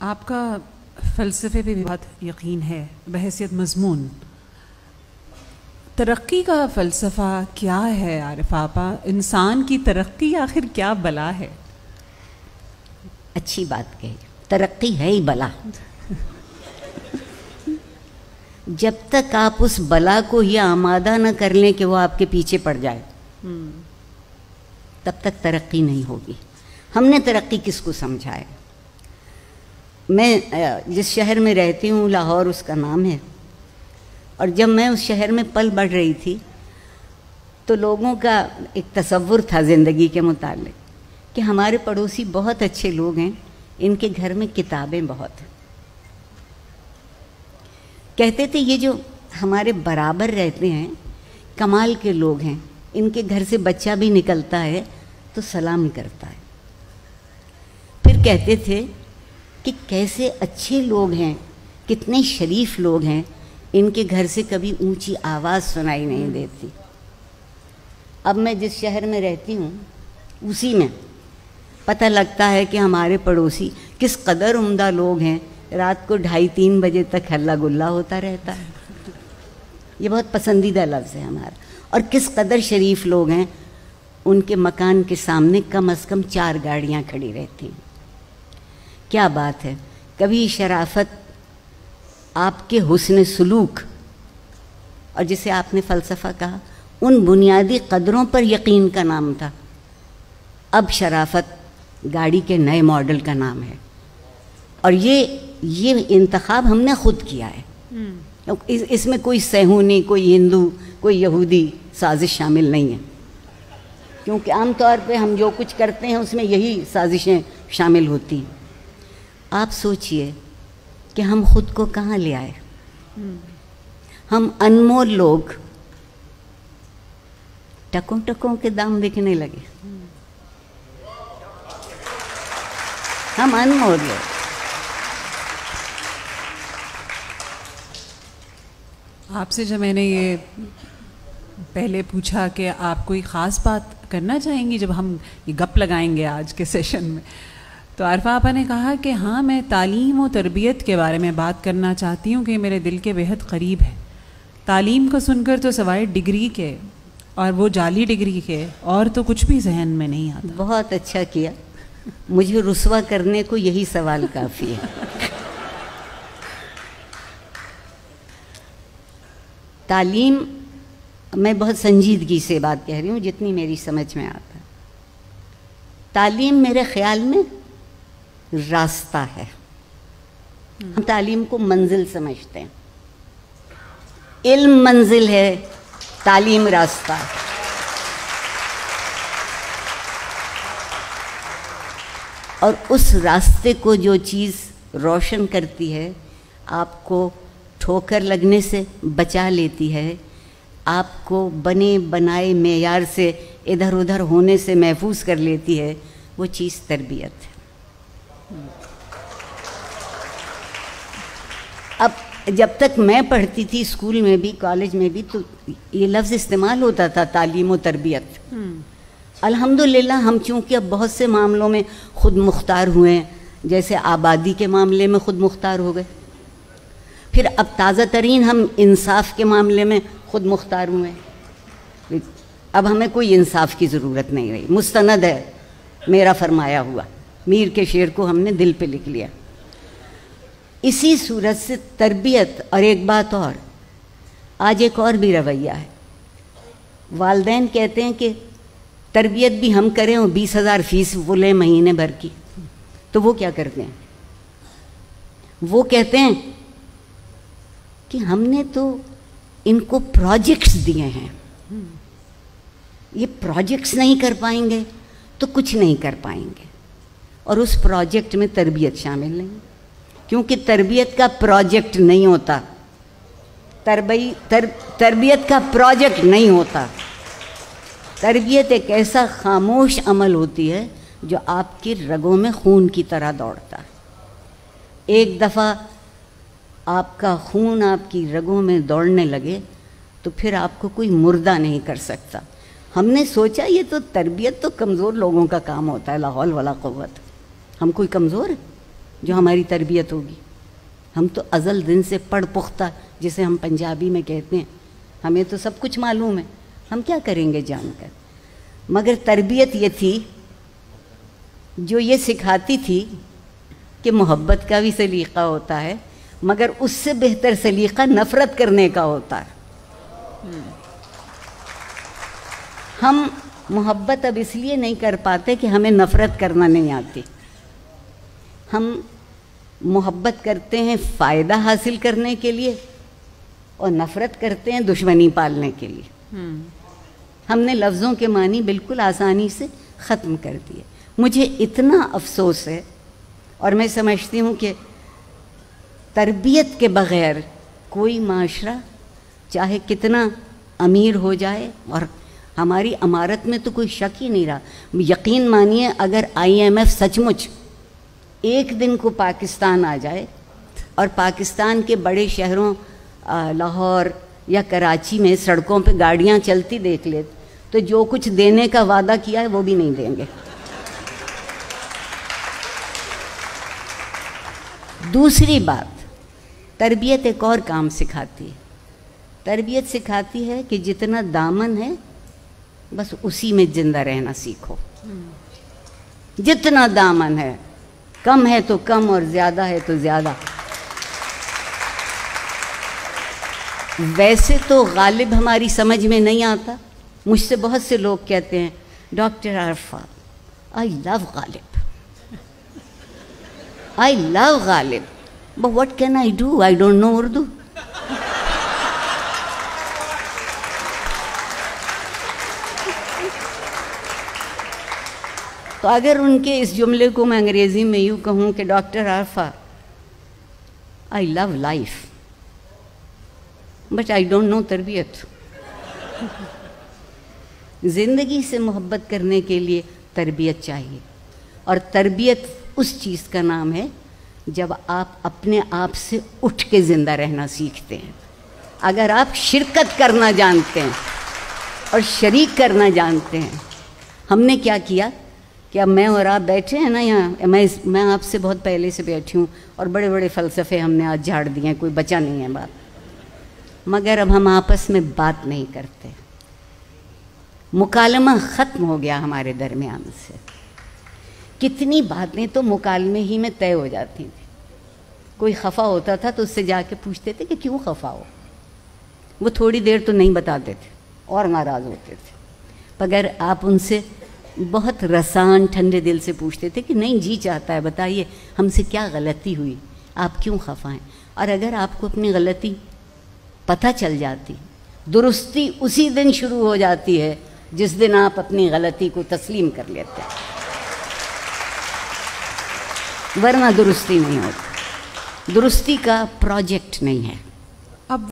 आपका फ़लसफ़े पे भी बहुत यकीन है बहैसियत मज़मून। तरक्की का फ़लसफ़ा क्या है आरिफ आपा? इंसान की तरक्की आखिर क्या बला है? अच्छी बात कही, तरक्की है ही बला। जब तक आप उस बला को ही आमादा न कर लें कि वो आपके पीछे पड़ जाए, तब तक तरक्की नहीं होगी। हमने तरक्की किसको समझा है? मैं जिस शहर में रहती हूँ, लाहौर उसका नाम है, और जब मैं उस शहर में पल बढ़ रही थी तो लोगों का एक तसव्वुर था ज़िंदगी के मुताल्लिक कि हमारे पड़ोसी बहुत अच्छे लोग हैं, इनके घर में किताबें बहुत हैं। कहते थे ये जो हमारे बराबर रहते हैं कमाल के लोग हैं, इनके घर से बच्चा भी निकलता है तो सलाम करता है। फिर कहते थे कि कैसे अच्छे लोग हैं, कितने शरीफ लोग हैं, इनके घर से कभी ऊंची आवाज़ सुनाई नहीं देती। अब मैं जिस शहर में रहती हूँ उसी में पता लगता है कि हमारे पड़ोसी किस कदर उम्दा लोग हैं। रात को 2:30-3 बजे तक हल्ला गुल्ला होता रहता है। ये बहुत पसंदीदा लफ्ज़ है हमारा। और किस कदर शरीफ लोग हैं, उनके मकान के सामने कम से कम 4 गाड़ियाँ खड़ी रहती हैं। क्या बात है! कभी शराफत, आपके हुस्न सुलूक, और जिसे आपने फ़लसफ़ा कहा, उन बुनियादी कदरों पर यकीन का नाम था। अब शराफत गाड़ी के नए मॉडल का नाम है। और ये इंतखाब हमने खुद किया है। इसमें कोई सहूनी, कोई हिंदू, कोई यहूदी साजिश शामिल नहीं है, क्योंकि आम तौर पे हम जो कुछ करते हैं उसमें यही साजिशें शामिल होती हैं। आप सोचिए कि हम खुद को कहाँ ले आए। हम अनमोल लोग टकों टकों के दाम बिकने लगे। हम अनमोल लोग। आपसे जब मैंने ये पहले पूछा कि आप कोई ख़ास बात करना चाहेंगी जब हम ये गप लगाएंगे आज के सेशन में, तो आरिफा आपा ने कहा कि हाँ, मैं तालीम और तरबियत के बारे में बात करना चाहती हूँ कि मेरे दिल के बेहद क़रीब है। तालीम को सुनकर तो सवाए डिग्री के, और वो जाली डिग्री के, और तो कुछ भी जहन में नहीं आता। बहुत अच्छा किया, मुझे रुस्वा करने को यही सवाल काफ़ी है। तालीम, मैं बहुत संजीदगी से बात कह रही हूँ जितनी मेरी समझ में आता है। तालीम मेरे ख्याल में रास्ता है। हम तालीम को मंजिल समझते हैं। इल्म मंजिल है, तालीम रास्ता है। और उस रास्ते को जो चीज़ रोशन करती है, आपको ठोकर लगने से बचा लेती है, आपको बने बनाए मेयार से इधर उधर होने से महफूज कर लेती है, वो चीज़ तरबियत है। अब जब तक मैं पढ़ती थी स्कूल में भी, कॉलेज में भी, तो ये लफ्ज़ इस्तेमाल होता था, तालीम व तरबियत। अल्हम्दुलिल्लाह हम चूँकि अब बहुत से मामलों में ख़ुद मुख्तार हुए हैं, जैसे आबादी के मामले में ख़ुद मुख्तार हो गए, फिर अब ताज़ा तरीन हम इंसाफ के मामले में ख़ुद मुख्तार हुए हैं। अब हमें कोई इंसाफ की ज़रूरत नहीं रही, मुस्तनद है मेरा फरमाया हुआ। मीर के शेर को हमने दिल पे लिख लिया। इसी सूरत से तरबियत। और एक बात और, आज एक और भी रवैया है। वालिदैन कहते हैं कि तरबियत भी हम करें और 20,000 फीस वो लें महीने भर की, तो वो क्या करते हैं? वो कहते हैं कि हमने तो इनको प्रोजेक्ट्स दिए हैं, ये प्रोजेक्ट्स नहीं कर पाएंगे तो कुछ नहीं कर पाएंगे। और उस प्रोजेक्ट में तरबियत शामिल नहीं, क्योंकि तरबियत का प्रोजेक्ट नहीं होता, तरबियत का प्रोजेक्ट नहीं होता। तरबियत एक ऐसा खामोश अमल होती है जो आपकी रगों में खून की तरह दौड़ता है। एक दफ़ा आपका खून आपकी रगों में दौड़ने लगे तो फिर आपको कोई मुर्दा नहीं कर सकता। हमने सोचा ये तो तरबियत तो कमज़ोर लोगों का काम होता है, ला हौल वला कुव्वत। हम कोई कमज़ोर है? जो हमारी तरबियत होगी। हम तो अज़ल दिन से पढ़ पुख्ता, जिसे हम पंजाबी में कहते हैं, हमें तो सब कुछ मालूम है, हम क्या करेंगे जानकर। मगर तरबियत ये थी जो ये सिखाती थी कि मोहब्बत का भी सलीक़ा होता है, मगर उससे बेहतर सलीक़ा नफ़रत करने का होता है। हम मोहब्बत अब इसलिए नहीं कर पाते कि हमें नफ़रत करना नहीं आती। हम मोहब्बत करते हैं फ़ायदा हासिल करने के लिए और नफ़रत करते हैं दुश्मनी पालने के लिए। हमने लफ्ज़ों के मानी बिल्कुल आसानी से ख़त्म कर दिए। मुझे इतना अफसोस है, और मैं समझती हूँ कि तरबियत के बग़ैर कोई माशरा चाहे कितना अमीर हो जाए, और हमारी अमारत में तो कोई शक ही नहीं रहा। यकीन मानिए, अगर IMF सचमुच एक दिन को पाकिस्तान आ जाए और पाकिस्तान के बड़े शहरों लाहौर या कराची में सड़कों पे गाड़ियाँ चलती देख ले, तो जो कुछ देने का वादा किया है वो भी नहीं देंगे। दूसरी बात, तरबियत एक और काम सिखाती है। तरबियत सिखाती है कि जितना दामन है बस उसी में जिंदा रहना सीखो। जितना दामन है, कम है तो कम और ज़्यादा है तो ज़्यादा। वैसे तो गालिब हमारी समझ में नहीं आता। मुझसे बहुत से लोग कहते हैं, doctor Arfa, I love Ghalib, I love Ghalib, but what can I do, I don't know Urdu. तो अगर उनके इस जुमले को मैं अंग्रेज़ी में यूँ कहूँ कि doctor Arfa, I love life but I don't know तरबियत। ज़िंदगी से मोहब्बत करने के लिए तरबियत चाहिए, और तरबियत उस चीज़ का नाम है जब आप अपने आप से उठ के ज़िंदा रहना सीखते हैं। अगर आप शिरकत करना जानते हैं और शरीक करना जानते हैं। हमने क्या किया कि अब मैं और आप बैठे हैं ना यहाँ, मैं आपसे बहुत पहले से बैठी हूँ और बड़े बड़े फ़लसफ़े हमने आज झाड़ दिए हैं, कोई बचा नहीं है बात। मगर अब हम आपस में बात नहीं करते, मुकालमा ख़त्म हो गया हमारे दरमियान से। कितनी बातें तो मुकालमे ही में तय हो जाती थी। कोई खफा होता था तो उससे जाके पूछते थे कि क्यों खफा हो, वो थोड़ी देर तो नहीं बताते थे और नाराज़ होते थे। मगर आप उनसे बहुत रसान ठंडे दिल से पूछते थे कि नहीं जी चाहता है, बताइए हमसे क्या गलती हुई, आप क्यों खफा हैं। और अगर आपको अपनी गलती पता चल जाती, दुरुस्ती उसी दिन शुरू हो जाती है जिस दिन आप अपनी गलती को तस्लीम कर लेते हैं, वरना दुरुस्ती नहीं होती। दुरुस्ती का प्रोजेक्ट नहीं है। अब